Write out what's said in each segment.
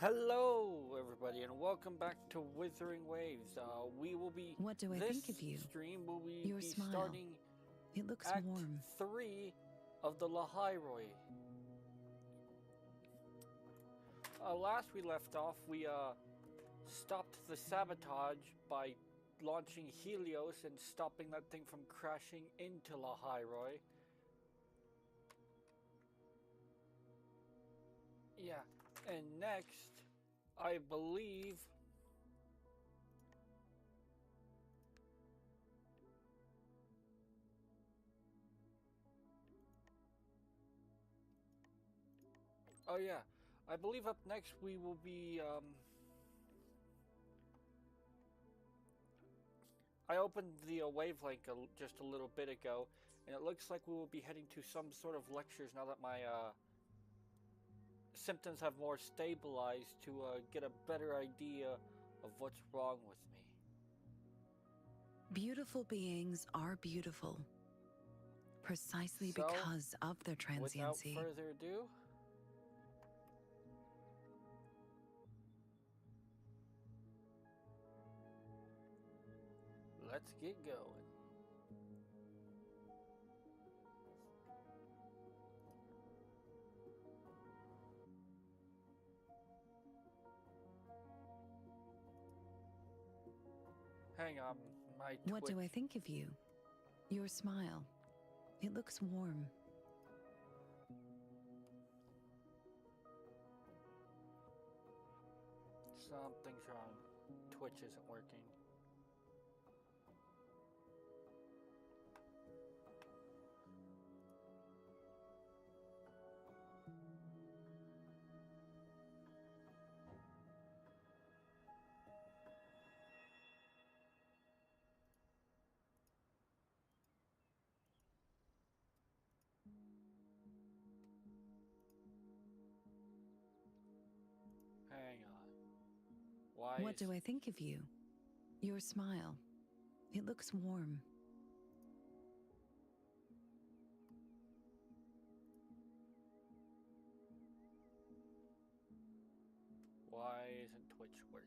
Hello, everybody, and welcome back to Withering Waves. We will be. What do I this think of you? stream will we Your be smile. starting It looks Act warm. 3 of the lahai-roi. Last we left off, we stopped the sabotage by launching Helios and stopping that thing from crashing into lahai-roi. Yeah, and next, I believe. Oh yeah, I believe up next we will be I opened the wavelength just a little bit ago, and it looks like we will be heading to some sort of lectures now that my symptoms have more stabilized to get a better idea of what's wrong with me. Beautiful beings are beautiful precisely So, because of their without transiency. further ado, let's get going. Hang on, my Twitch. What do I think of you? Your smile. It looks warm. Something's wrong. Twitch isn't working. Hang on. What do I think of you? Your smile. It looks warm. Why isn't Twitch working?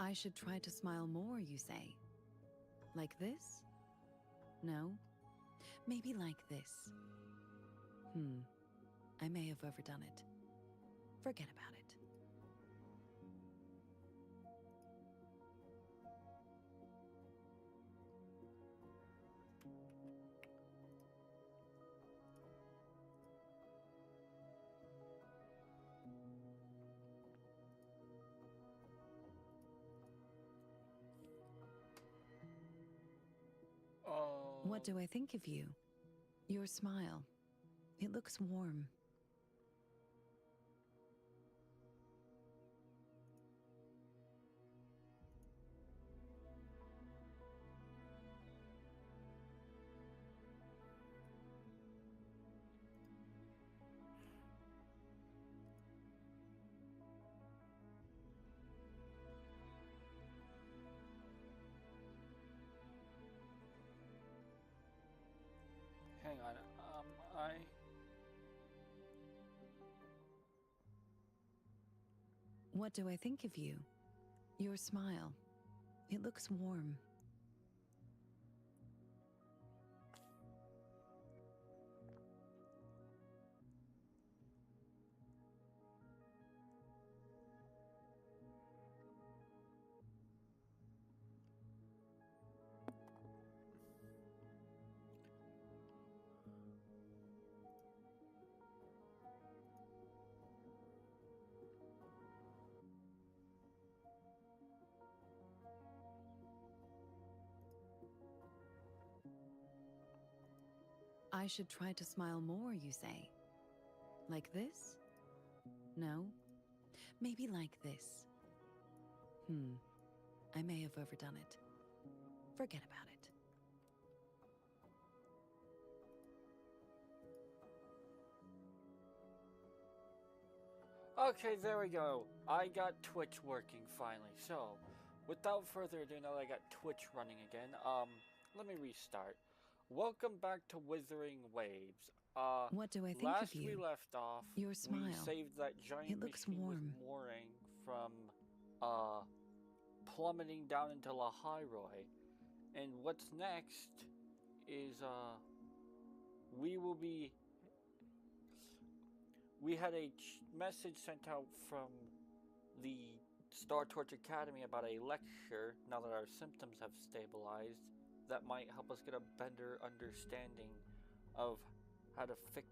I should try to smile more, you say. Like this? No? Maybe like this. I may have overdone it. Forget about it. What do I think of you? Your smile. It looks warm. Hang on, What do I think of you? Your smile. It looks warm. I should try to smile more, you say. Like this? No? Maybe like this. I may have overdone it. Forget about it. Okay, there we go. I got Twitch working finally. So, without further ado, now that I got Twitch running again, let me restart. Welcome back to Withering Waves. What do I think Last of you? we left off, Your we smile. saved that giant It looks machine warm. with mooring from, plummeting down into lahai-roi. And what's next is, we had a message sent out from the Star Torch Academy about a lecture, now that our symptoms have stabilized, that might help us get a better understanding of how to fix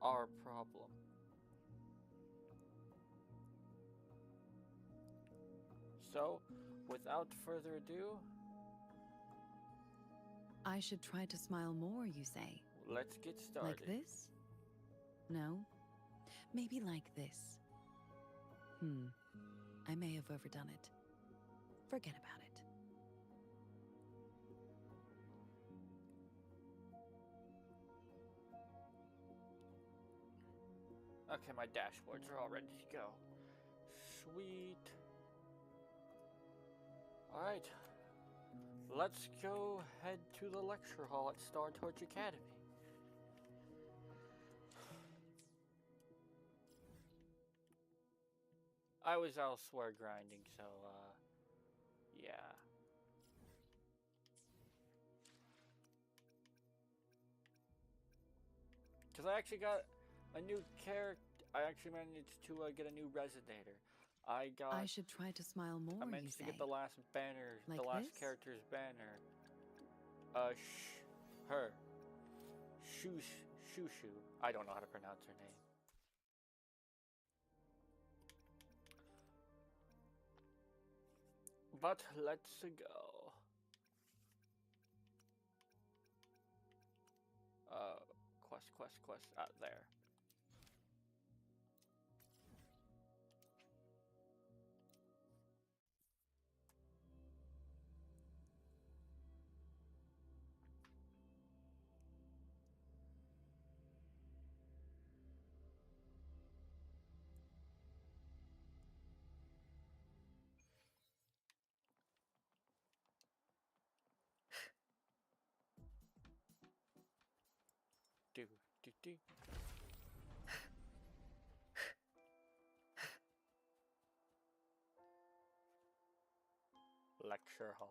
our problem. So, without further ado, I should try to smile more, you say? let's get started. Like this? No? Maybe like this. I may have overdone it. Forget about it. Okay, my dashboards are all ready to go. Sweet. Alright. Let's go head to the lecture hall at Star Torch Academy. I was elsewhere grinding, so, yeah. Because I actually got a new character. I actually managed to get a new resonator. I should try to smile more, I you managed to say? get the last banner, Like the last this? character's banner. Her. Shushu. I don't know how to pronounce her name. But let's go. Quest. There. Do. Lecture hall.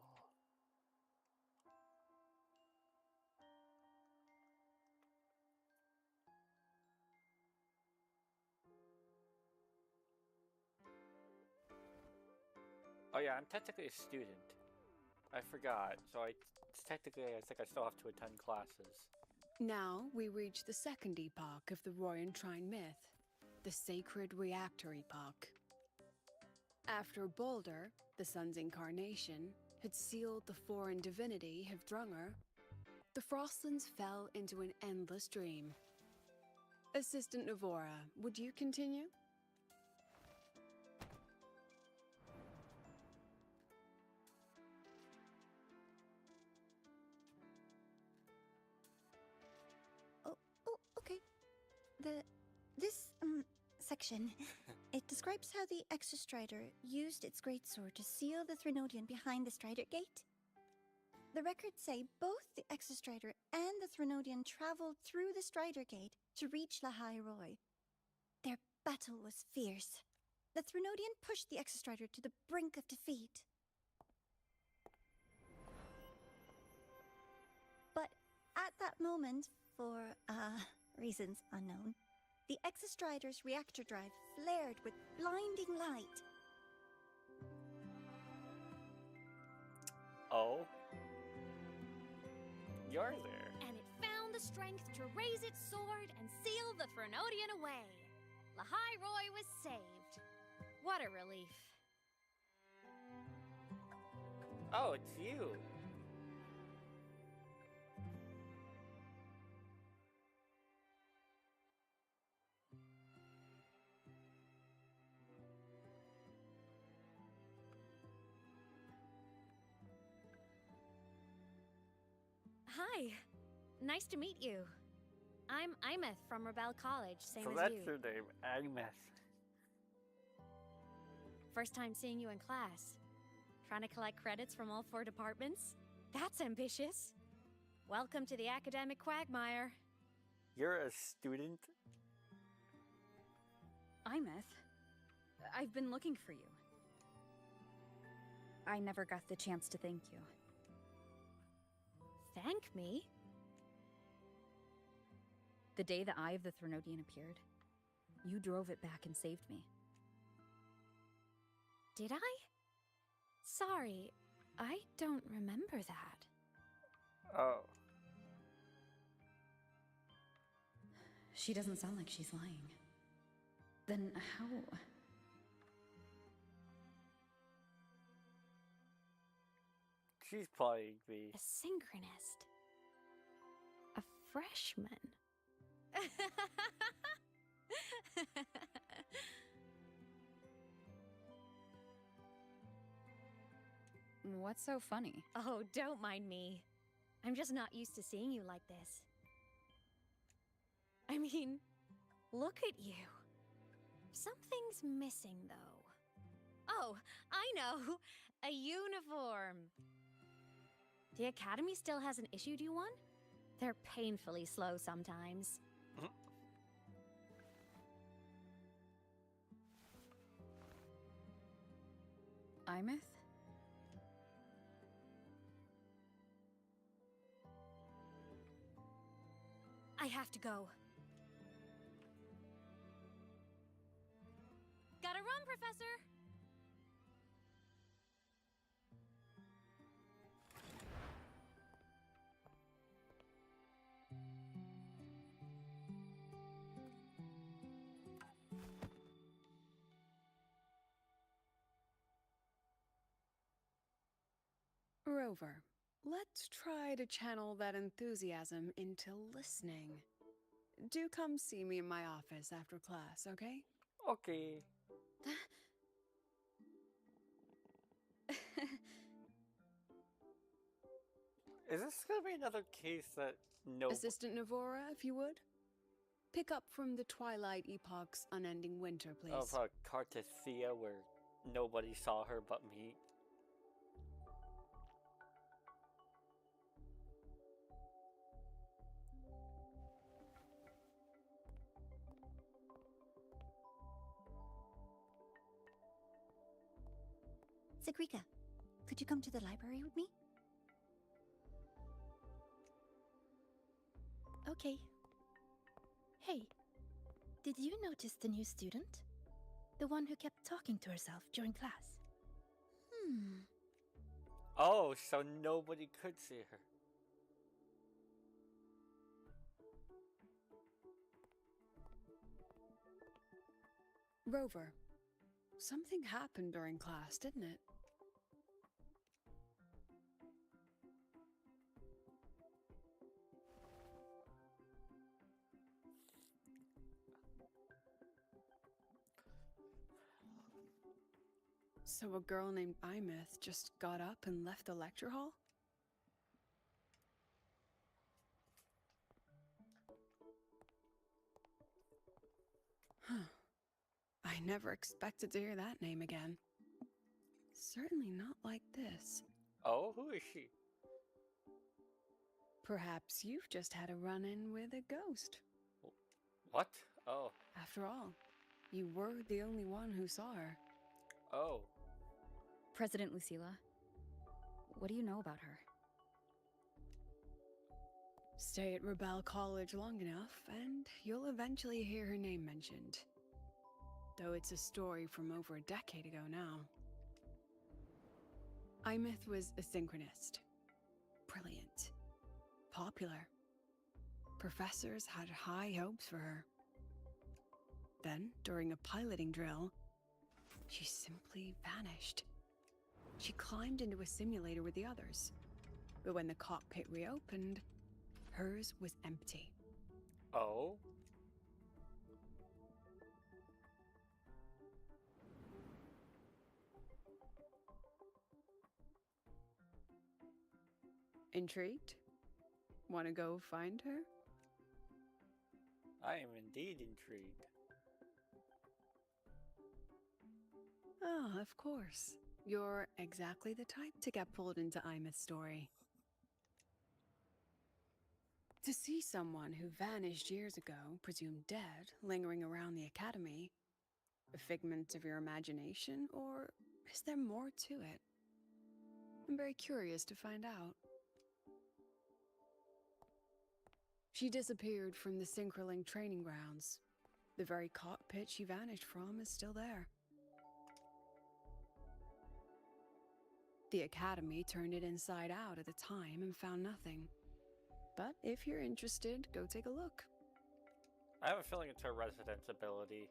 Oh yeah, I'm technically a student. I forgot. So I think I still have to attend classes. Now we reach the second epoch of the Royan Trine myth, the sacred reactor epoch. After Balder, the sun's incarnation, had sealed the foreign divinity Hivdrungr, the Frostlands fell into an endless dream. Assistant Navora, would you continue? Okay. This section, it describes how the Exostrider used its greatsword to seal the Threnodian behind the Strider Gate. The records say both the Exostrider and the Threnodian traveled through the Strider Gate to reach lahai-roi. Their battle was fierce. The Threnodian pushed the Exostrider to the brink of defeat. But at that moment, for, reasons unknown, the Exostrider's reactor drive flared with blinding light. Oh? You're there. And it found the strength to raise its sword and seal the Threnodian away. Lahai-roi was saved. What a relief. Oh, it's you. Hi. Nice to meet you. I'm Imeth from Rebel College, same So as that's you. your name, Agnes. First time seeing you in class. Trying to collect credits from all 4 departments? That's ambitious. Welcome to the academic quagmire. You're a student? Imeth, I've been looking for you. I never got the chance to thank you. Thank me? The day the Eye of the Threnodian appeared, you drove it back and saved me. Did I? Sorry, I don't remember that. Oh. She doesn't sound like she's lying. Then how? She's playing me. A synchronist. A freshman. What's so funny? Oh, don't mind me. I'm just not used to seeing you like this. I mean, look at you. Something's missing, though. Oh, I know! A uniform! The Academy still hasn't issued you one? They're painfully slow sometimes. Imeth? I have to go. Gotta run, Professor! Rover, let's try to channel that enthusiasm into listening. Do come see me in my office after class, okay? Okay. Is this gonna be another case that no... Assistant Navora, if you would. Pick up from the Twilight Epoch's unending winter, please. Of Cartithia, where nobody saw her but me. Zagrika, could you come to the library with me? Okay. Hey, did you notice the new student? The one who kept talking to herself during class? Oh, so nobody could see her. Rover, something happened during class, didn't it? So a girl named Imeth just got up and left the lecture hall? Huh. I never expected to hear that name again. Certainly not like this. Oh, who is she? Perhaps you've just had a run-in with a ghost. What? Oh. After all, you were the only one who saw her. Oh. President Lucilla, what do you know about her? Stay at Rebel College long enough, and you'll eventually hear her name mentioned. Though it's a story from over a decade ago now. Imeth was a synchronist. Brilliant. Popular. Professors had high hopes for her. Then, during a piloting drill, she simply vanished. She climbed into a simulator with the others. But when the cockpit reopened, hers was empty. Oh? Intrigued? Want to go find her? I am indeed intrigued. Oh, of course. You're exactly the type to get pulled into Imeth's story. To see someone who vanished years ago, presumed dead, lingering around the academy, a figment of your imagination, or is there more to it? I'm very curious to find out. She disappeared from the Synchroling training grounds. The very cockpit she vanished from is still there. The Academy turned it inside out at the time and found nothing. But if you're interested, go take a look. I have a feeling it's her residence ability.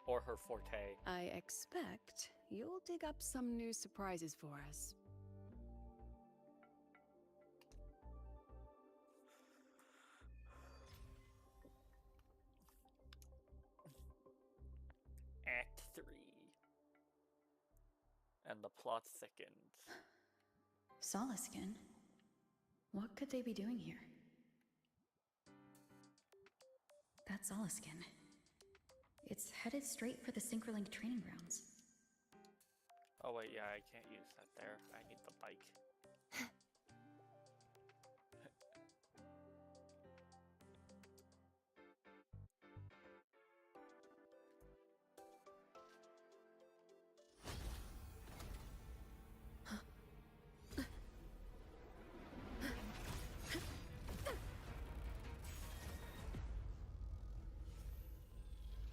Or her forte. I expect you'll dig up some new surprises for us. Act 3. And the plot thickens. Solaskin? What could they be doing here? That's Solaskin. It's headed straight for the Synchroling training grounds. Oh wait, yeah, I can't use that there. I need the bike.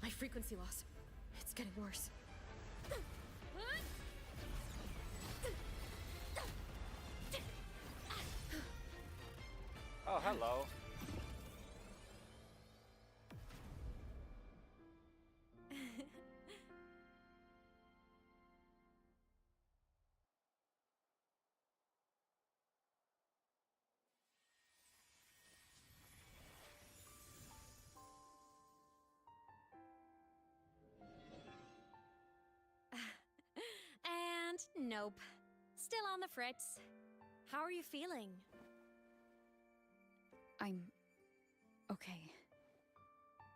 My frequency loss. It's getting worse. Oh, hello. And nope. Still on the fritz. How are you feeling? I'm okay.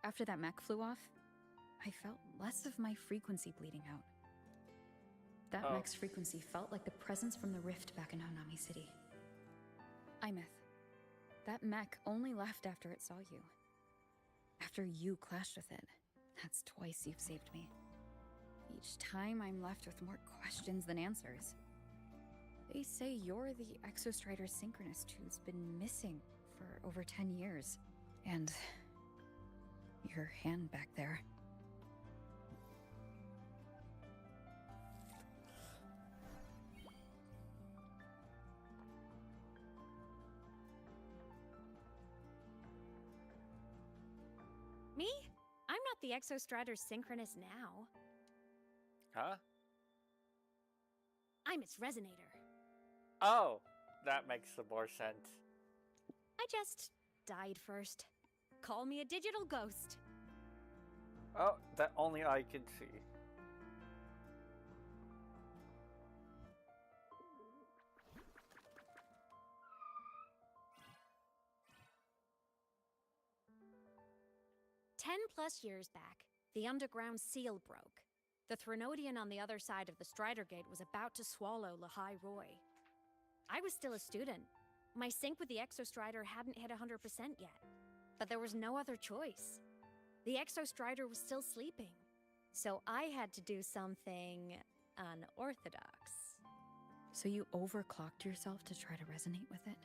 After that mech flew off, I felt less of my frequency bleeding out. That Oh. mech's frequency felt like the presence from the rift back in Honami City. Imeth, that mech only left after it saw you. After you clashed with it. That's twice you've saved me. Each time I'm left with more questions than answers. They say you're the Exostrider Synchronist who's been missing for over 10 years. And your hand back there. Me? I'm not the Exostrider Synchronist now. Huh? I'm its Resonator. Oh, that makes some more sense. I just died first. Call me a digital ghost. Oh, that only I can see. +10 years back, the underground seal broke. The Threnodian on the other side of the Strider Gate was about to swallow lahai-roi. I was still a student. My sync with the Exostrider hadn't hit 100% yet. But there was no other choice. The Exostrider was still sleeping. So I had to do something unorthodox. So you overclocked yourself to try to resonate with it?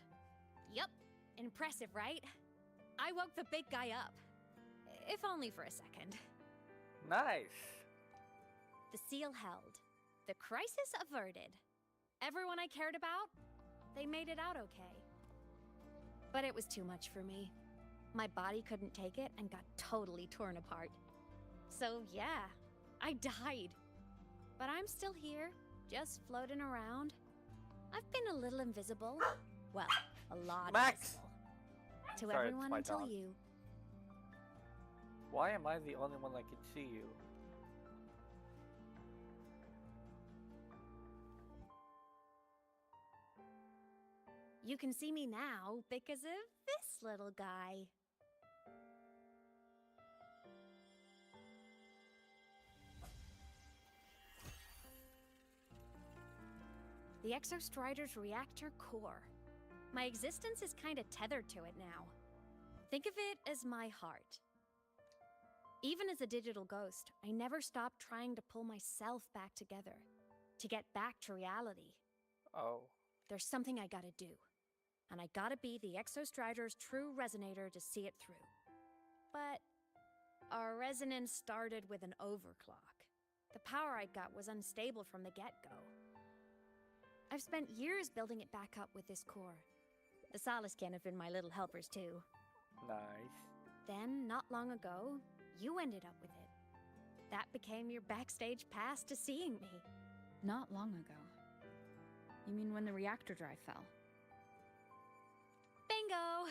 Yup. Impressive, right? I woke the big guy up. If only for a second. Nice. The seal held. The crisis averted. Everyone I cared about, they made it out okay. But it was too much for me. My body couldn't take it and got totally torn apart. So yeah, I died. But I'm still here, just floating around. I've been a little invisible. Well, a lot Max! invisible. To Sorry, it's everyone my until dog. you. Why am I the only one that can see you? You can see me now because of this little guy. The Exostrider's reactor core. My existence is kinda tethered to it now. Think of it as my heart. Even as a digital ghost, I never stopped trying to pull myself back together, to get back to reality. Oh. There's something I gotta do, and I gotta be the Exostrider's true resonator to see it through. But our resonance started with an overclock. The power I got was unstable from the get-go. I've spent years building it back up with this core. The Soliskin have been my little helpers too. Nice. Then, not long ago, you ended up with it. That became your backstage pass to seeing me. Not long ago. You mean when the reactor drive fell? Bingo!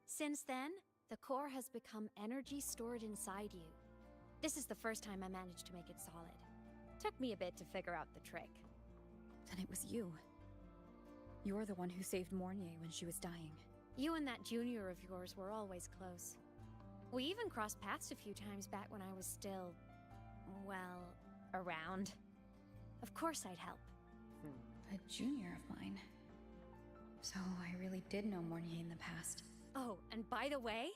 Since then, the core has become energy stored inside you. This is the first time I managed to make it solid. Took me a bit to figure out the trick. Then it was you. You're the one who saved Mornier when she was dying. You and that junior of yours were always close. We even crossed paths a few times back when I was still, well, around. Of course I'd help. A junior of mine. So I really did know Mornier in the past. Oh, and by the way,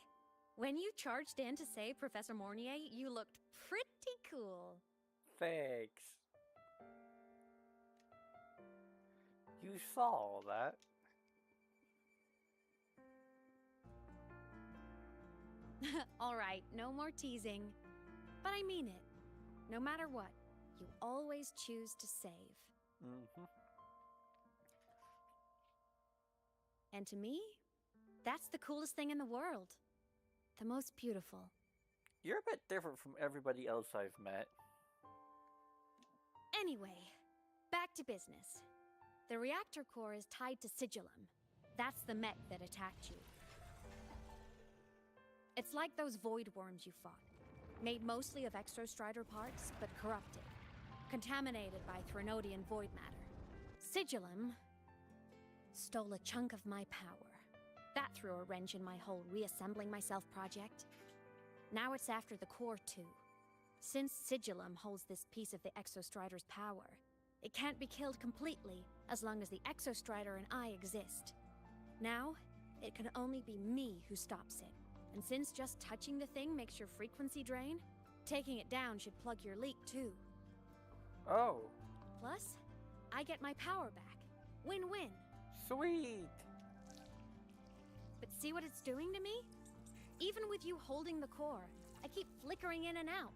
when you charged in to save Professor Mornier, you looked pretty cool. Thanks. You saw all that. All right, no more teasing. But I mean it. No matter what, you always choose to save. Mm-hmm. And to me, that's the coolest thing in the world. The most beautiful. You're a bit different from everybody else I've met. Anyway, back to business. The reactor core is tied to Sigillum. That's the mech that attacked you. It's like those void worms you fought. Made mostly of Exostrider parts, but corrupted. Contaminated by Threnodian void matter. Sigillum stole a chunk of my power. That threw a wrench in my whole reassembling myself project. Now it's after the core too. Since Sigillum holds this piece of the Exostrider's power, it can't be killed completely as long as the Exostrider and I exist. Now, it can only be me who stops it. And since just touching the thing makes your frequency drain, taking it down should plug your leak too. Oh. Plus, I get my power back. Win-win. Sweet. But see what it's doing to me? Even with you holding the core, I keep flickering in and out.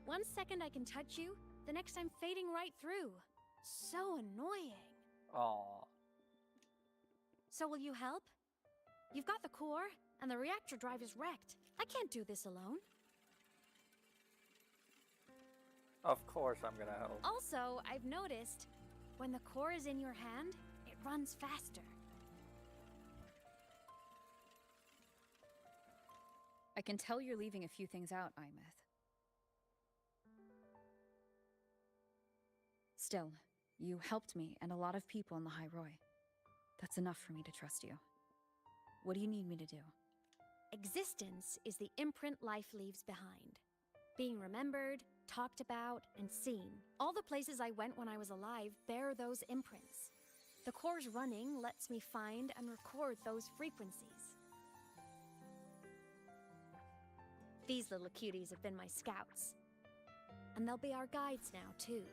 1 second I can touch you, the next I'm fading right through. So annoying. Aw. So will you help? You've got the core, and the reactor drive is wrecked. I can't do this alone. Of course I'm gonna help. Also, I've noticed, when the core is in your hand, it runs faster. I can tell you're leaving a few things out, Imeth. Still, you helped me and a lot of people in lahai-roi. That's enough for me to trust you. What do you need me to do? Existence is the imprint life leaves behind. Being remembered, talked about, and seen. All the places I went when I was alive bear those imprints. The core's running lets me find and record those frequencies. These little cuties have been my scouts. And they'll be our guides now, too.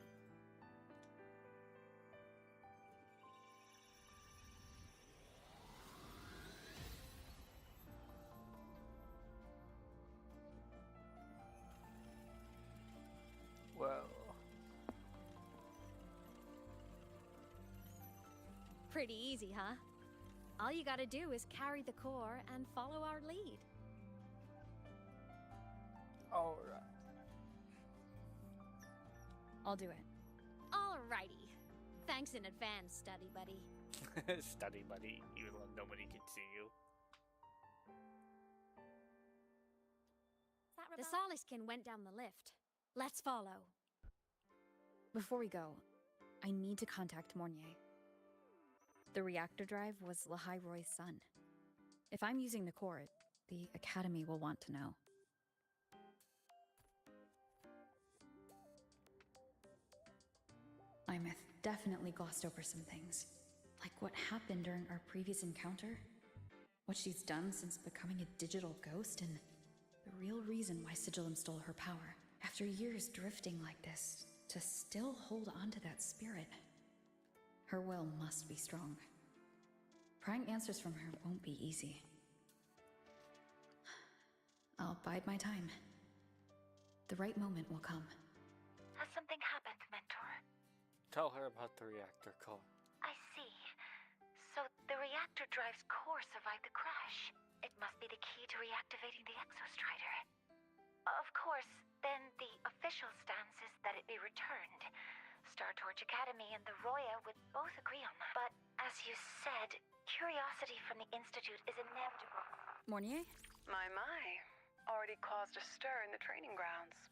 Well, Pretty easy, huh? All you gotta do is carry the core and follow our lead. alright. I'll do it. Alrighty. Thanks in advance, study buddy. Study buddy, even though nobody can see you. The Soliskin went down the lift. Let's follow. Before we go, I need to contact Mornier. The reactor drive was lahai-roi's son. If I'm using the core, the Academy will want to know. Imeth, definitely glossed over some things. Like what happened during our previous encounter, what she's done since becoming a digital ghost, and the real reason why Sigillum stole her power. After years drifting like this, to still hold on to that spirit. Her will must be strong. Prying answers from her won't be easy. I'll bide my time. The right moment will come. Has something happened, Mentor? Tell her about the reactor core. I see. So the reactor drive's core survived the crash. It must be the key to reactivating the Exostrider. Of course, then the official stance is that it be returned. Star Torch Academy and the Roya would both agree on that. But as you said, curiosity from the Institute is inevitable. Mornier? My. Already caused a stir in the training grounds.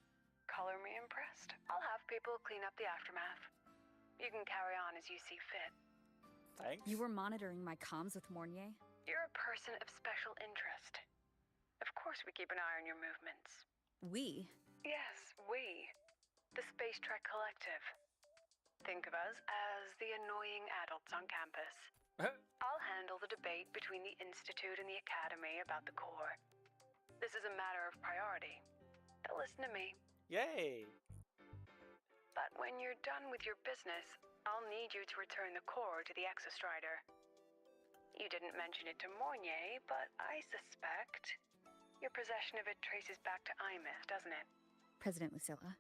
Color me impressed. I'll have people clean up the aftermath. You can carry on as you see fit. Thanks. You were monitoring my comms with Mornier? You're a person of special interest. Of course we keep an eye on your movements. We? Yes, we. The Space Trek Collective. Think of us as the annoying adults on campus. I'll handle the debate between the Institute and the Academy about the core. This is a matter of priority. They'll listen to me. Yay! But when you're done with your business, I'll need you to return the core to the Exostrider. You didn't mention it to Mornier, but I suspect your possession of it traces back to Imith, doesn't it? President Lucilla,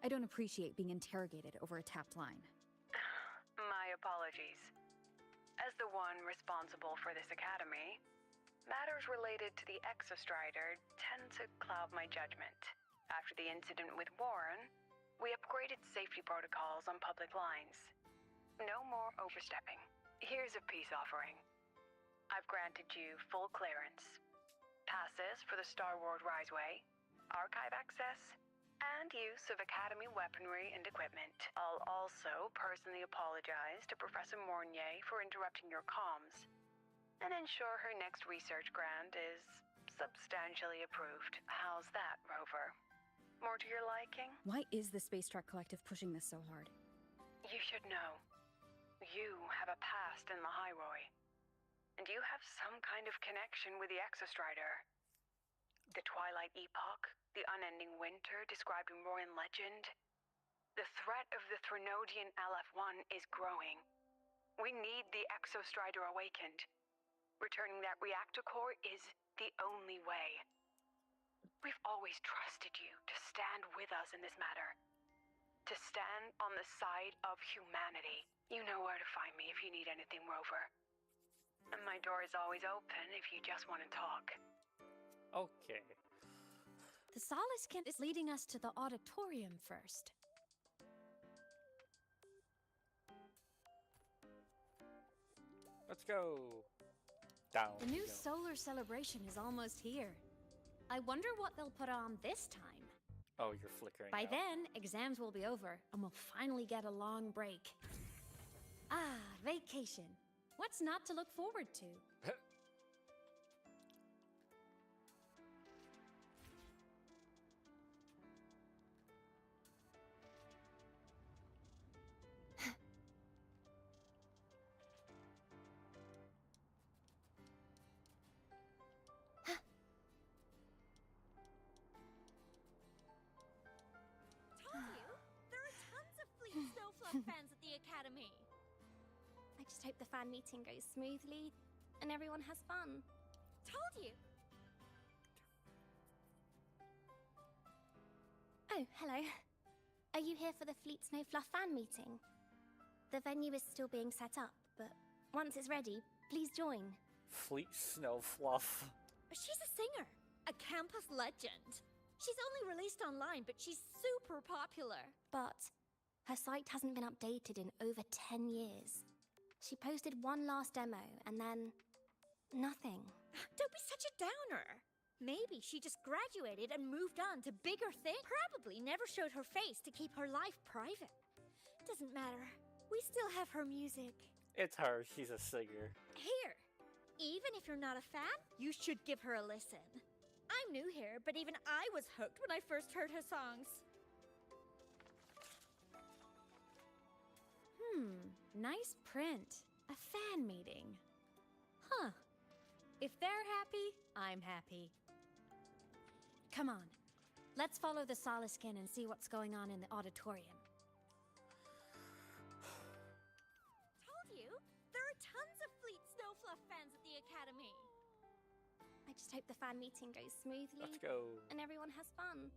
I don't appreciate being interrogated over a tapped line. My apologies. As the one responsible for this academy, matters related to the Exostrider tend to cloud my judgment. After the incident with Warren, we upgraded safety protocols on public lines. No more overstepping. Here's a peace offering. I've granted you full clearance. Passes for the Star Ward Riseway, archive access, and use of Academy weaponry and equipment. I'll also personally apologize to Professor Mornier for interrupting your comms, and ensure her next research grant is substantially approved. How's that, Rover? More to your liking? Why is the Space Trek Collective pushing this so hard? You should know. You have a past in lahai-roi, and you have some kind of connection with the Exostrider. The Twilight Epoch, the unending winter described in Royan legend. The threat of the Threnodian LF-1 is growing. We need the Exostrider awakened. Returning that reactor core is the only way. We've always trusted you to stand with us in this matter. To stand on the side of humanity. You know where to find me if you need anything, Rover. And my door is always open if you just want to talk. Okay. The Solace Kent is leading us to the auditorium first. Let's go. Down. The new we go. solar celebration is almost here. I wonder what they'll put on this time. Oh, you're flickering By out. then, exams will be over, and we'll finally get a long break. Ah, vacation. What's not to look forward to? fans at the Academy. I just hope the fan meeting goes smoothly and everyone has fun. Told you! Oh, hello. Are you here for the Fleet Snow Fluff fan meeting? The venue is still being set up, but once it's ready, please join. Fleet Snow Fluff. She's a singer, a campus legend. She's only released online, but she's super popular. But her site hasn't been updated in over 10 years. She posted one last demo, and then nothing. Don't be such a downer. Maybe she just graduated and moved on to bigger things. Probably never showed her face to keep her life private. Doesn't matter. We still have her music. It's her. She's a singer. Here. Even if you're not a fan, you should give her a listen. I'm new here, but even I was hooked when I first heard her songs. Nice print. A fan meeting. Huh. If they're happy, I'm happy. Come on. Let's follow the Soliskin and see what's going on in the auditorium. Told you, there are tons of Fleet Snowfluff fans at the Academy. I just hope the fan meeting goes smoothly. Let's go. And everyone has fun.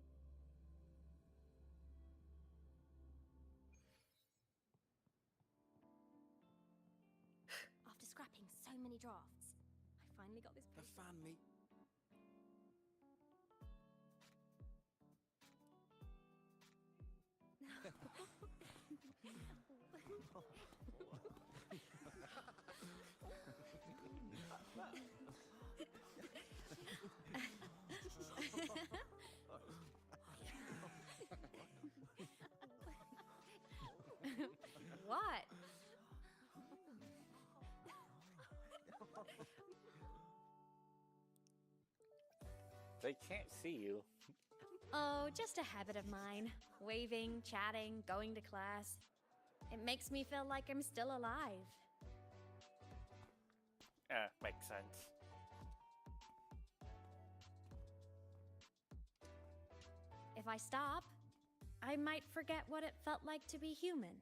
After scrapping so many drafts, I finally got this The poster. fan meet. What? They can't see you. Oh, just a habit of mine. Waving, chatting, going to class. It makes me feel like I'm still alive. Makes sense. If I stop, I might forget what it felt like to be human.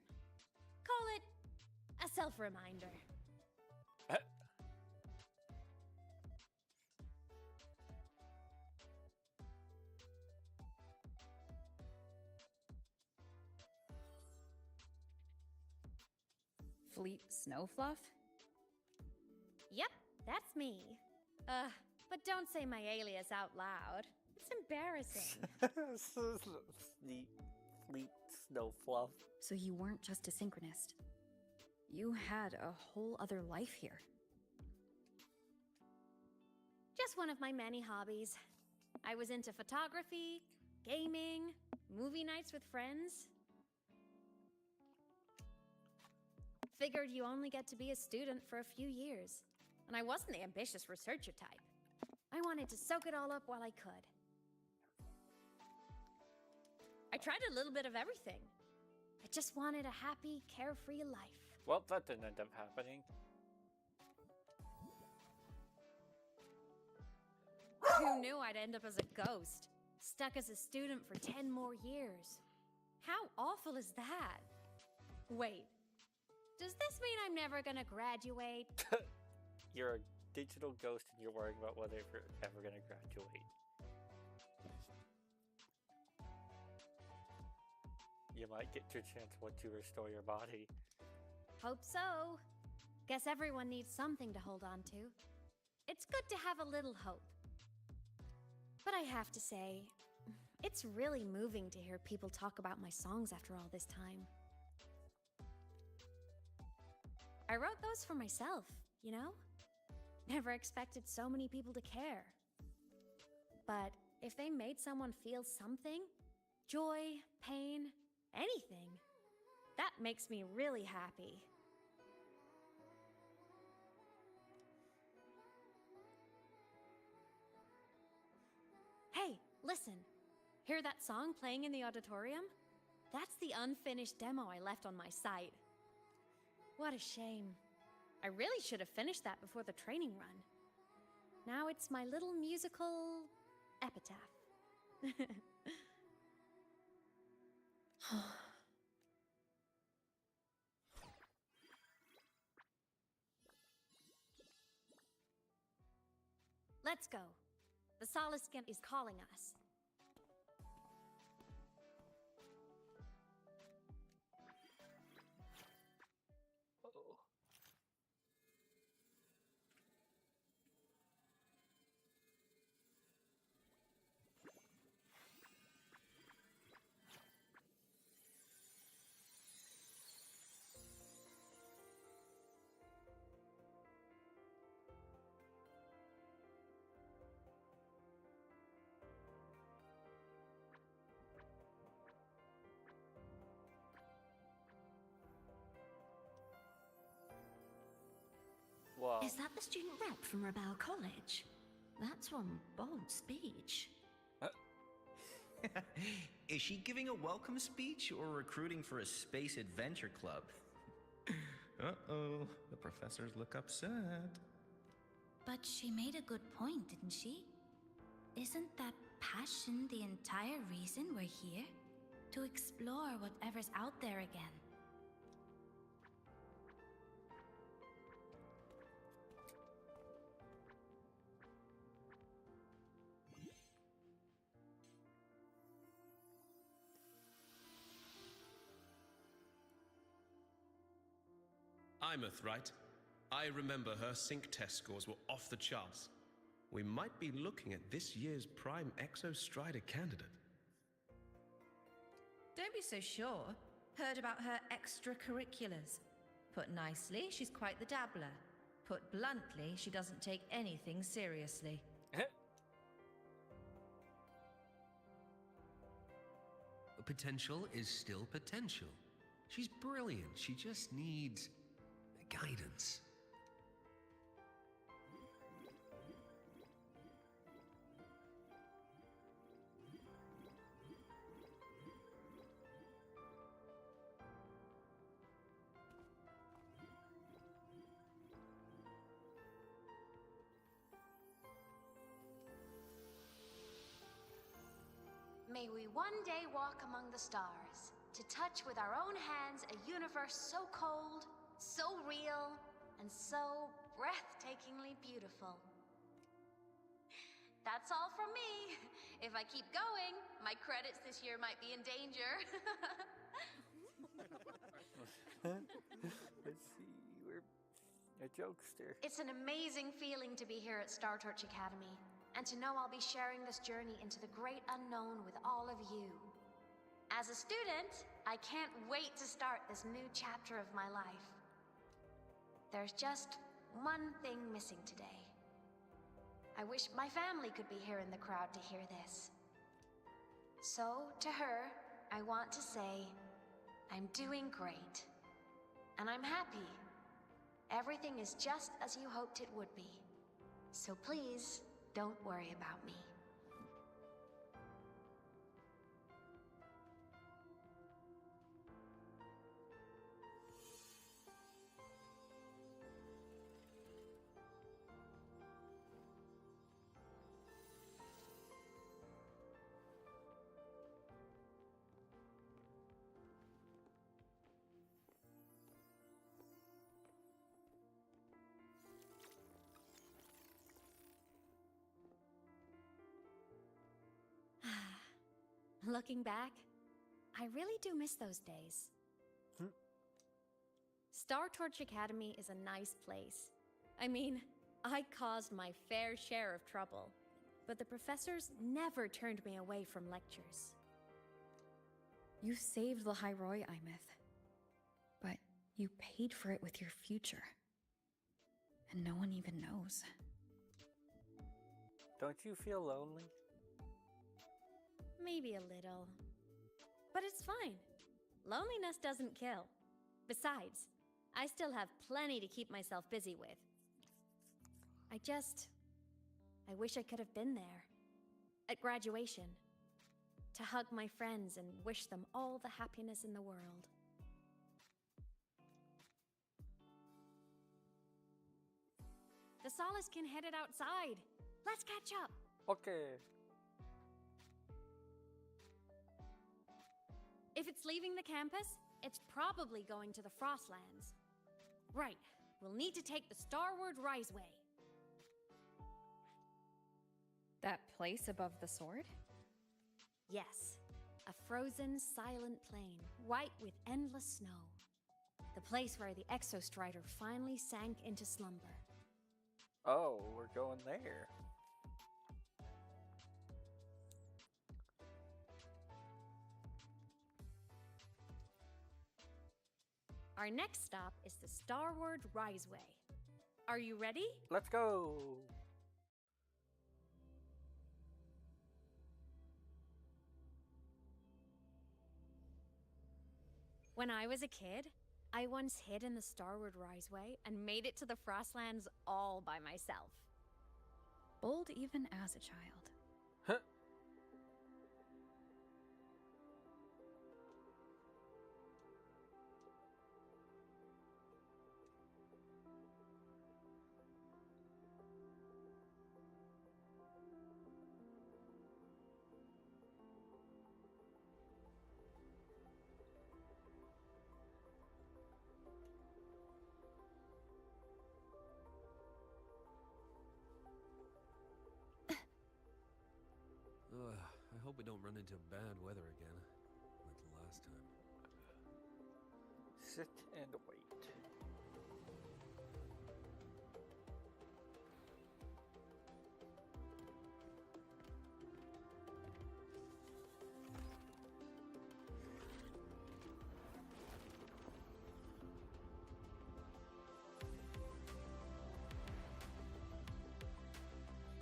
Call it a self-reminder. Fleet Snowfluff? Yep, that's me. But don't say my alias out loud. It's embarrassing. Fleet Snowfluff. So you weren't just a synchronist. You had a whole other life here. Just one of my many hobbies. I was into photography, gaming, movie nights with friends. Figured you only get to be a student for a few years. And I wasn't the ambitious researcher type. I wanted to soak it all up while I could. I tried a little bit of everything. I just wanted a happy, carefree life. Well, that didn't end up happening. Who knew I'd end up as a ghost? Stuck as a student for 10 more years. How awful is that? Wait, does this mean I'm never gonna graduate? You're a digital ghost and you're worrying about whether you're ever gonna graduate. You might get your chance once you restore your body. Hope so. Guess everyone needs something to hold on to. It's good to have a little hope. But I have to say, it's really moving to hear people talk about my songs after all this time. I wrote those for myself, you know? Never expected so many people to care. But if they made someone feel something, joy, pain, anything, that makes me really happy. Hey, listen. Hear that song playing in the auditorium? That's the unfinished demo I left on my site. What a shame. I really should have finished that before the training run. Now it's my little musical epitaph. Let's go. The Soliskin is calling us. Wow. Is that the student rep from Rebel College? That's one bold speech. Is she giving a welcome speech or recruiting for a space adventure club? Uh-oh, the professors look upset. But she made a good point, didn't she? Isn't that passion the entire reason we're here? To explore whatever's out there again. Imeth, right? I remember her sync test scores were off the charts. We might be looking at this year's prime Exostrider candidate. Don't be so sure. Heard about her extracurriculars. Put nicely, she's quite the dabbler. Put bluntly, she doesn't take anything seriously. Potential is still potential. She's brilliant. She just needs guidance. May we one day walk among the stars, to touch with our own hands a universe so cold, so real, and so breathtakingly beautiful. That's all from me. If I keep going, my credits this year might be in danger. Let's see, we're a jokester. It's an amazing feeling to be here at Star Torch Academy, and to know I'll be sharing this journey into the great unknown with all of you. As a student, I can't wait to start this new chapter of my life. There's just one thing missing today. I wish my family could be here in the crowd to hear this. So, to her, I want to say, I'm doing great. And I'm happy. Everything is just as you hoped it would be. So please, don't worry about me. Looking back, I really do miss those days. Star Torch Academy is a nice place. I mean, I caused my fair share of trouble, but the professors never turned me away from lectures. You saved lahai-roi, Imeth. But you paid for it with your future. And no one even knows. Don't you feel lonely? Maybe a little. But it's fine. Loneliness doesn't kill. Besides, I still have plenty to keep myself busy with. I wish I could have been there. At graduation. To hug my friends and wish them all the happiness in the world. The Solace can headed outside. Let's catch up. Okay. If it's leaving the campus, it's probably going to the Frostlands. Right, we'll need to take the Starward Riseway. That place above the sword? Yes, a frozen, silent plain, white with endless snow. The place where the Exostrider finally sank into slumber. Oh, we're going there. Our next stop is the Starward Riseway. Are you ready? Let's go! When I was a kid, I once hid in the Starward Riseway and made it to the Frostlands all by myself. Bold even as a child. Huh. hope we don't run into bad weather again, like the last time. Sit and wait.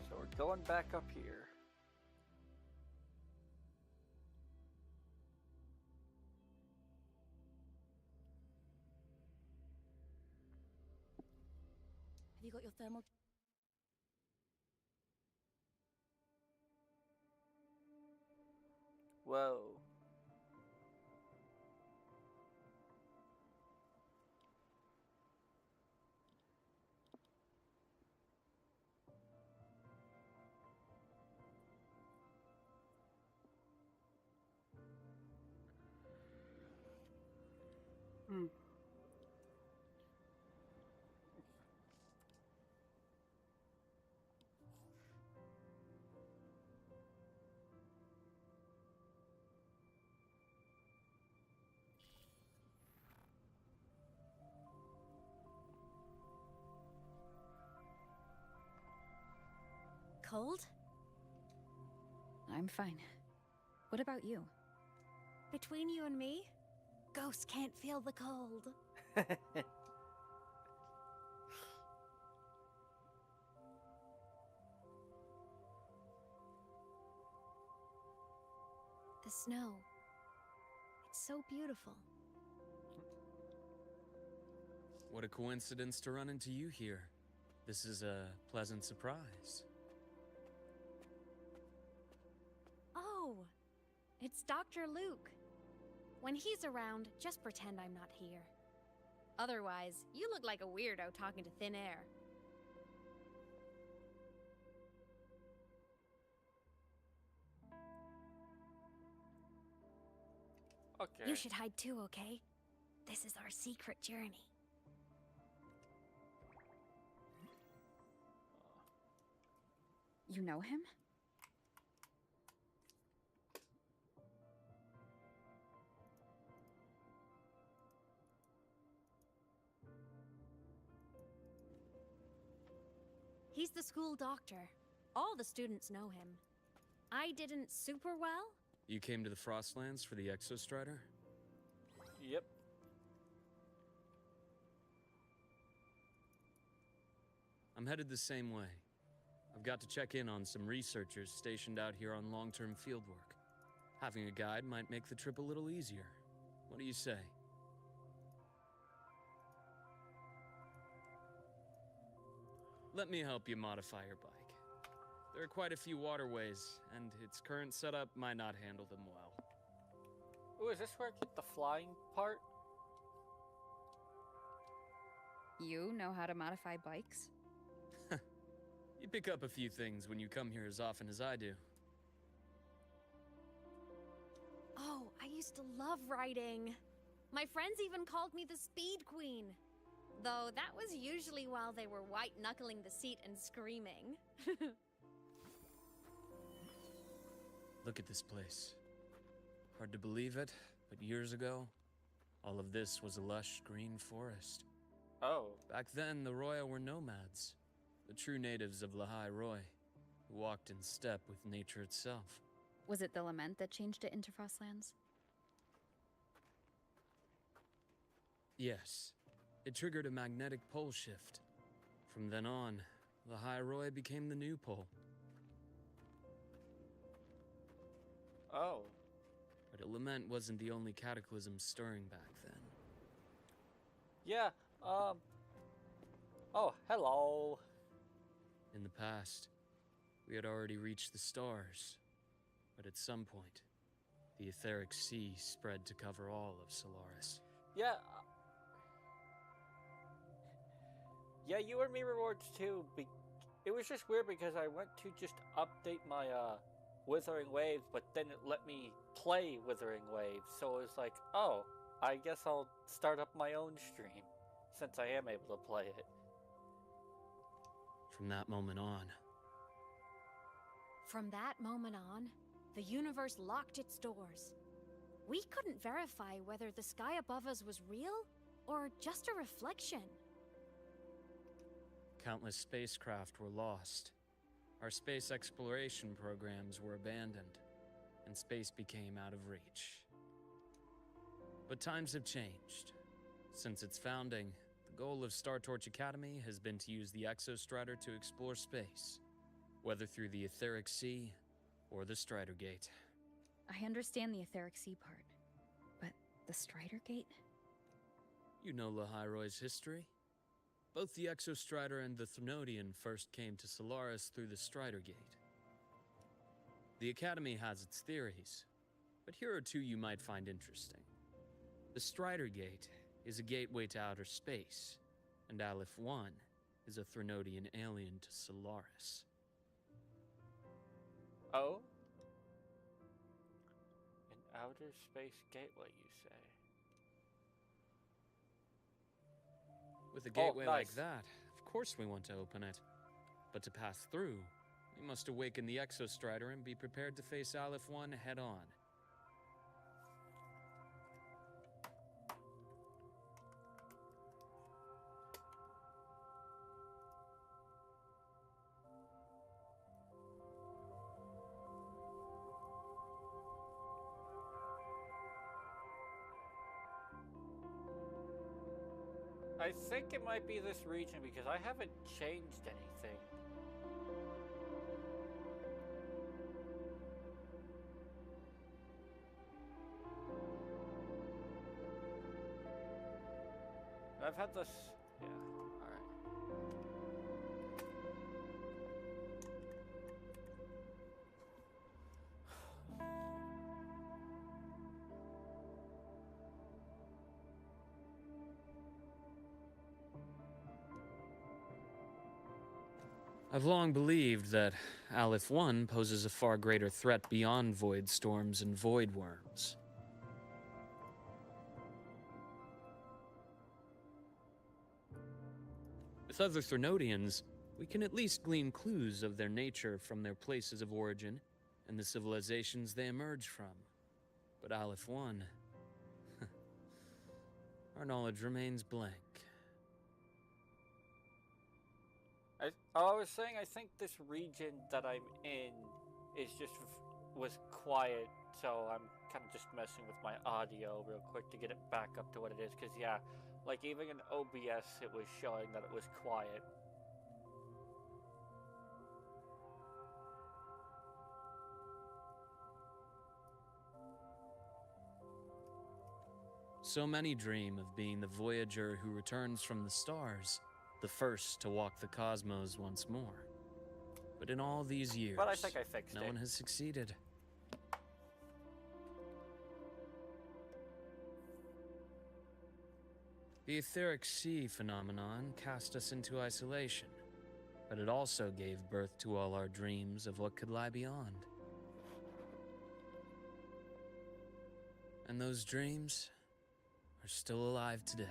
So we're going back up here. Have you got your thermal? Whoa. Hmm. Cold? I'm fine. What about you? Between you and me, ghosts can't feel the cold. The snow. It's so beautiful. What a coincidence to run into you here. This is a pleasant surprise. Oh, it's Dr. Luke. When he's around, just pretend I'm not here. Otherwise, you look like a weirdo talking to thin air. Okay. You should hide too, okay? This is our secret journey. You know him? He's the school doctor. All the students know him. I didn't super well. You came to the Frostlands for the Exostrider? Yep. I'm headed the same way. I've got to check in on some researchers stationed out here on long-term fieldwork. Having a guide might make the trip a little easier. What do you say? Let me help you modify your bike. There are quite a few waterways, and its current setup might not handle them well. Ooh, is this where I get the flying part? You know how to modify bikes? You pick up a few things when you come here as often as I do. Oh, I used to love riding. My friends even called me the Speed Queen. Though that was usually while they were white-knuckling the seat and screaming. Look at this place. Hard to believe it, but years ago, all of this was a lush green forest. Oh. Back then, the Roya were nomads, the true natives of lahai-roi, who walked in step with nature itself. Was it the lament that changed it into Frostlands? Yes. It triggered a magnetic pole shift. From then on, lahai-roi became the new pole. Oh. But a lament wasn't the only cataclysm stirring back then. Yeah, Oh, hello. In the past, we had already reached the stars. But at some point, the etheric sea spread to cover all of Solaris. Yeah. Yeah, you and me rewards too. It was just weird because I went to just update my Wuthering Waves, but then it let me play Wuthering Waves. So it was like, oh, I guess I'll start up my own stream since I am able to play it. From that moment on, From that moment on, the universe locked its doors. We couldn't verify whether the sky above us was real or just a reflection. Countless spacecraft were lost. Our space exploration programs were abandoned, and space became out of reach. But times have changed. Since its founding, the goal of Star Torch Academy has been to use the Exostrider to explore space, whether through the Etheric Sea or the Strider Gate. I understand the Etheric Sea part, but the Strider Gate? You know lahai-roi's history? Both the Exostrider and the Threnodian first came to Solaris through the Strider Gate. The Academy has its theories, but here are two you might find interesting. The Strider Gate is a gateway to outer space, and Aleph 1 is a Threnodian alien to Solaris. Oh? An outer space gateway, you say? With a gateway like nice. that, of course we want to open it. But to pass through, we must awaken the Exostrider and be prepared to face Aleph 1 head-on. I think it might be this region because I haven't changed anything. I've had this, yeah, alright. I've long believed that Aleph 1 poses a far greater threat beyond void storms and void worms. With other Threnodians, we can at least glean clues of their nature from their places of origin and the civilizations they emerge from. But Aleph 1, our knowledge remains blank. I was saying I think this region that I'm in is was quiet, so I'm kind of just messing with my audio real quick to get it back up to what it is, because yeah, like even in OBS it was showing that it was quiet. So many dream of being the Voyager who returns from the stars, the first to walk the cosmos once more. But in all these years, But I think I fixed no it. one has succeeded. The Etheric Sea phenomenon cast us into isolation, but it also gave birth to all our dreams of what could lie beyond. And those dreams are still alive today.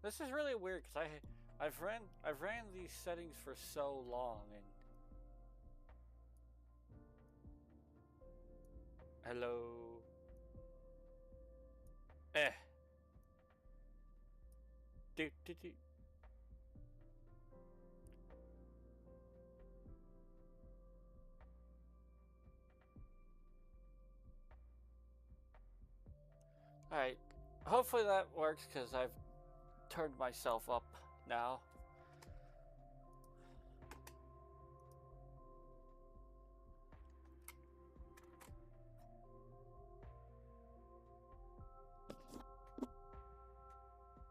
This is really weird because I've ran these settings for so long and hello. Do. Alright, hopefully that works because I've turned myself up now.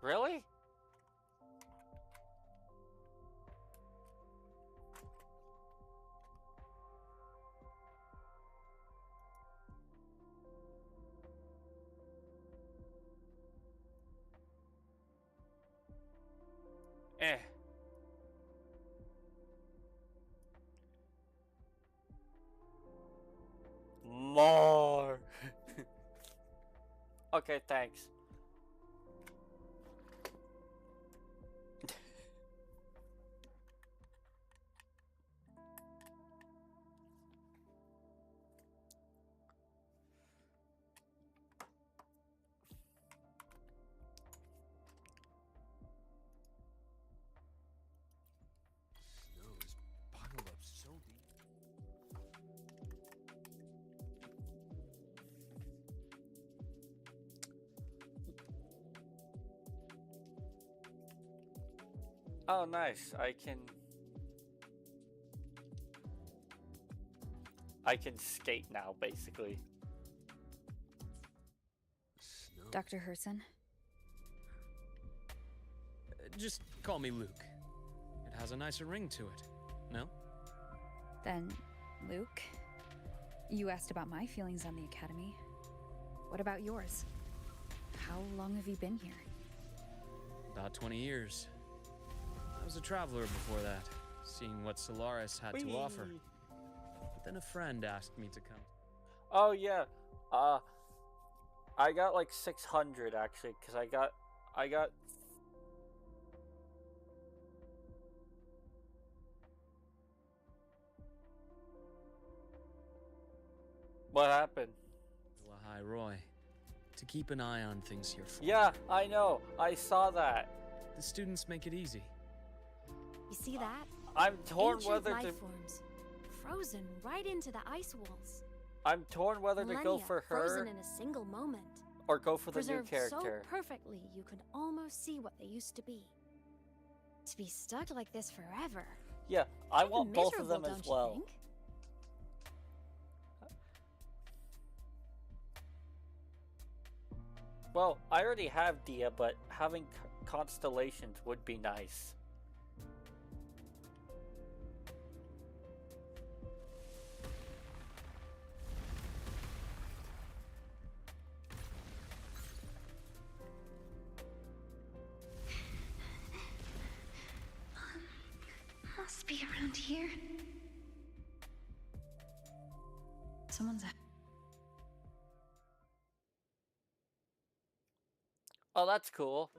Really? More. Okay, thanks. Snow is piled up so deep. Oh, nice. I can skate now, basically. Snow. Dr. Herson? Just call me Luke. It has a nicer ring to it, no? Then, Luke, you asked about my feelings on the Academy. What about yours? How long have you been here? About 20 years. I was a traveler before that, seeing what Solaris had to offer. But then a friend asked me to come. Oh yeah, I got like 600 actually, because I got. What happened? Lahai-roi. To keep an eye on things here for Yeah, I know. I saw that. The students make it easy. You see that? I'm torn Ancient whether life to. forms, frozen right into the ice walls. I'm torn whether to go Millennia for her frozen in a single moment. or go for the new Preserved character. so perfectly you could almost see what they used to be. To be stuck like this forever. Yeah, I Kinda want both of them miserable, as don't you well. think? Well, I already have Dia, but having constellations would be nice. Must be around here. Someone's... Oh, that's cool.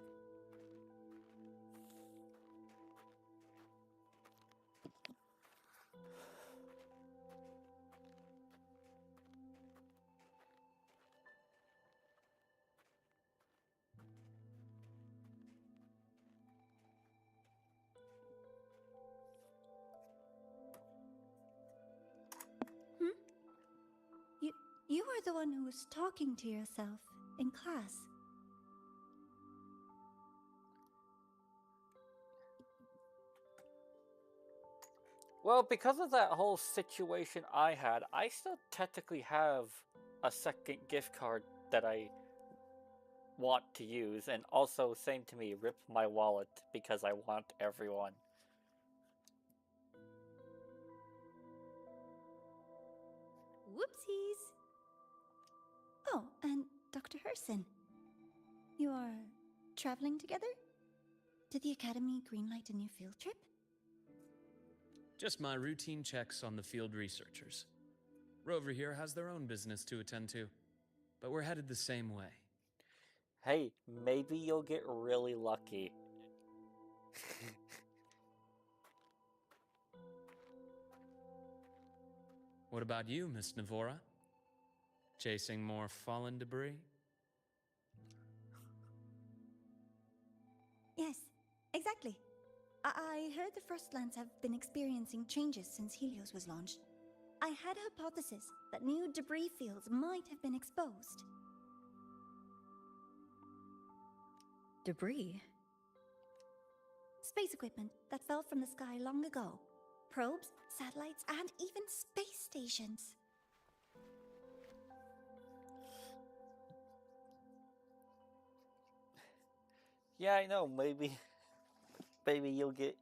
You are the one who was talking to yourself in class. Well, because of that whole situation I had, I still technically have a second gift card that I want to use, and also, same to me, rip my wallet because I want everyone. Whoopsies. Oh, and Dr. Herson. You are traveling together? Did the Academy greenlight a new field trip? Just my routine checks on the field researchers. Rover here has their own business to attend to, but we're headed the same way. Hey, maybe you'll get really lucky. What about you, Miss Navora? Chasing more fallen debris? Yes, exactly. I heard the Frostlands have been experiencing changes since Helios was launched. I had a hypothesis that new debris fields might have been exposed. Debris? Space equipment that fell from the sky long ago. Probes, satellites, and even space stations. Yeah, I know. Maybe you'll get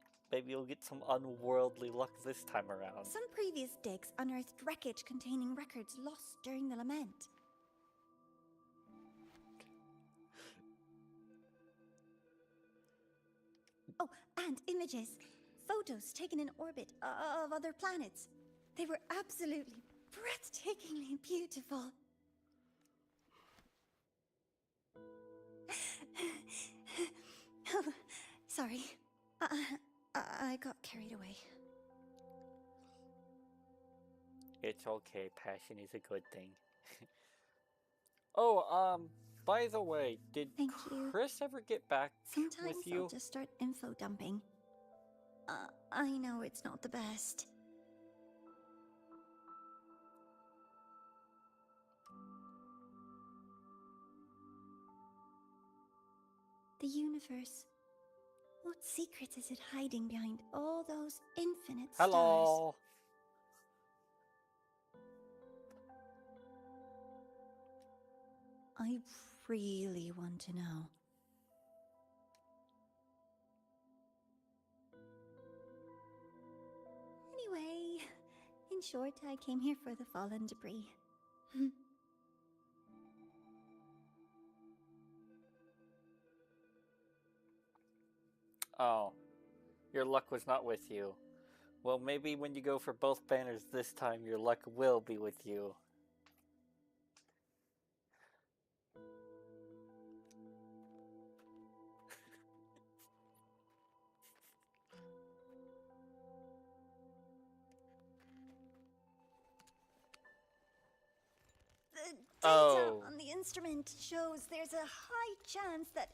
some unworldly luck this time around. Some previous digs unearthed wreckage containing records lost during the lament. Oh, and images. Photos taken in orbit of other planets. They were absolutely breathtakingly beautiful. Oh, sorry. I got carried away. It's okay. Passion is a good thing. Oh, by the way, did Thank you. Chris ever get back Sometimes with you? I'll just start info dumping. I know it's not the best. The universe. What secrets is it hiding behind all those infinite stars? Hello. I really want to know. Anyway, in short, I came here for the fallen debris. Oh, your luck was not with you. Well, maybe when you go for both banners this time, your luck will be with you. The data on the instrument shows there's a high chance that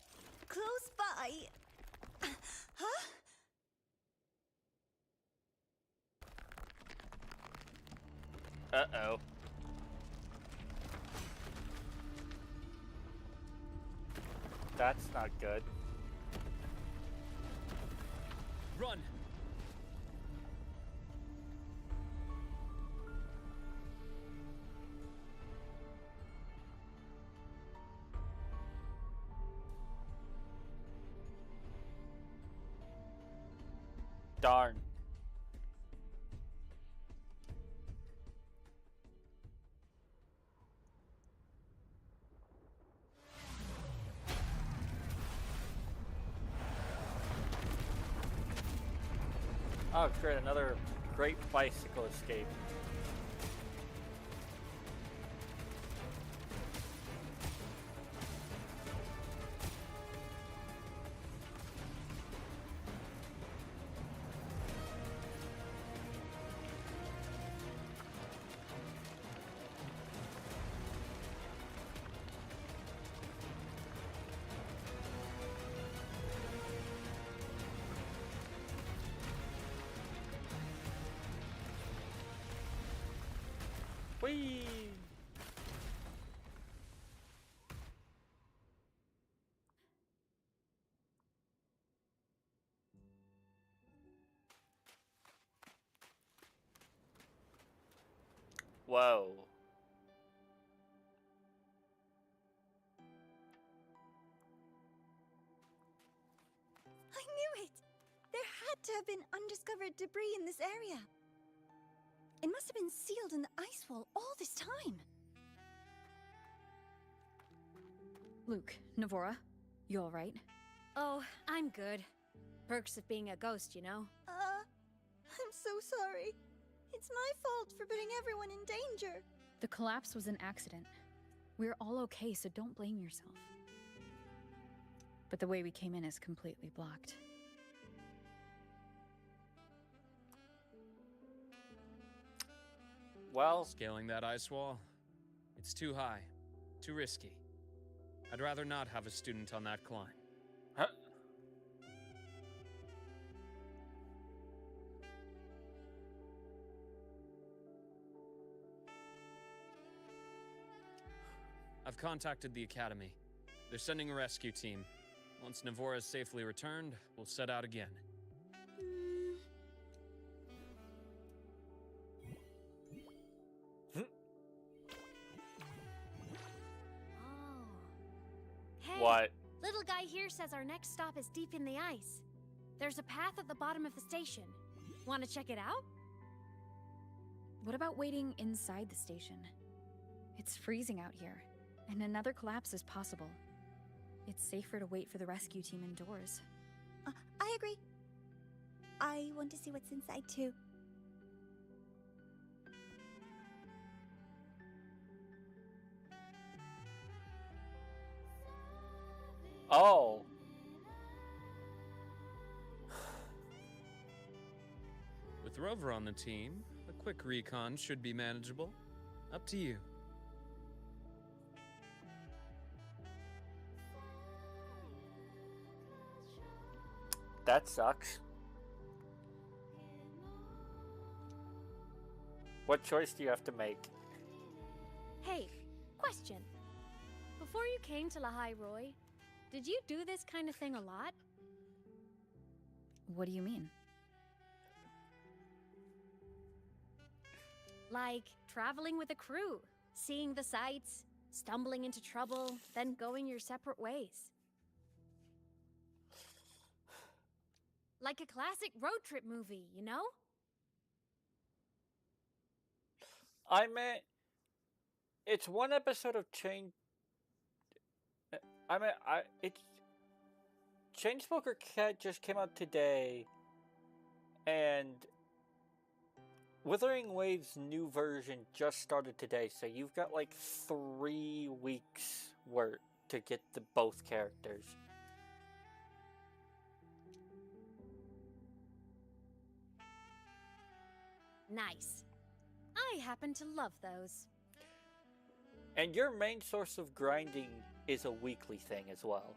close by... Huh? Uh-oh. That's not good. Run! Darn. Oh, great, another great bicycle escape. Whee! Whoa. I knew it! There had to have been undiscovered debris in this area. It must have been sealed in the ice wall all this time. Luke, Navora, you alright? Oh, I'm good. Perks of being a ghost, you know? I'm so sorry. It's my fault for putting everyone in danger. The collapse was an accident. We're all okay, so don't blame yourself. But the way we came in is completely blocked. Well, scaling that ice wall, it's too high, too risky. I'd rather not have a student on that climb. Huh? I've contacted the Academy. They're sending a rescue team. Once Navora is safely returned, we'll set out again. Hey, what? Little guy here says our next stop is deep in the ice. There's a path at the bottom of the station. Want to check it out? What about waiting inside the station? It's freezing out here, and another collapse is possible. It's safer to wait for the rescue team indoors. I agree. I want to see what's inside too. Oh. With Rover on the team, a quick recon should be manageable. Up to you. That sucks. What choice do you have to make? Hey, question. Before you came to lahai-roi, did you do this kind of thing a lot? What do you mean? Like traveling with a crew, seeing the sights, stumbling into trouble, then going your separate ways. Like a classic road trip movie, you know? I meant, it's one episode of Chain. It's Chainsmoker Cat just came out today, and Wuthering Wave's new version just started today, so you've got like 3 weeks worth to get the both characters. Nice. I happen to love those. And your main source of grinding is a weekly thing as well.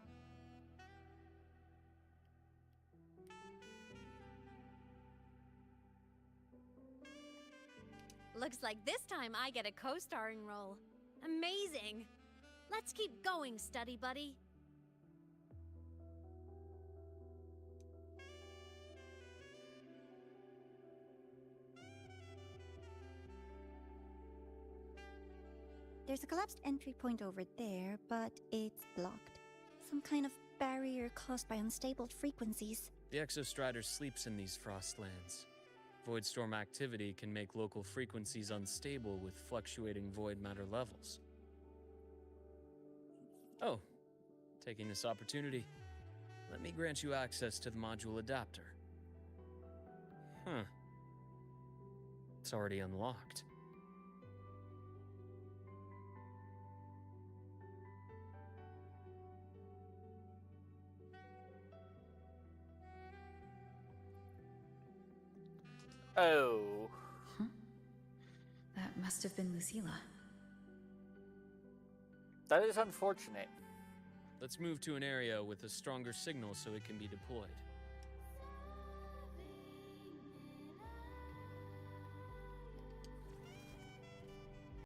Looks like this time I get a co-starring role. Amazing! Let's keep going, study buddy. There's a collapsed entry point over there, but it's blocked. Some kind of barrier caused by unstable frequencies. The Exostrider sleeps in these frostlands. Void storm activity can make local frequencies unstable with fluctuating void matter levels. Oh, taking this opportunity, let me grant you access to the module adapter. Huh. It's already unlocked. Oh. Huh? That must have been Lucilla. That is unfortunate. Let's move to an area with a stronger signal so it can be deployed.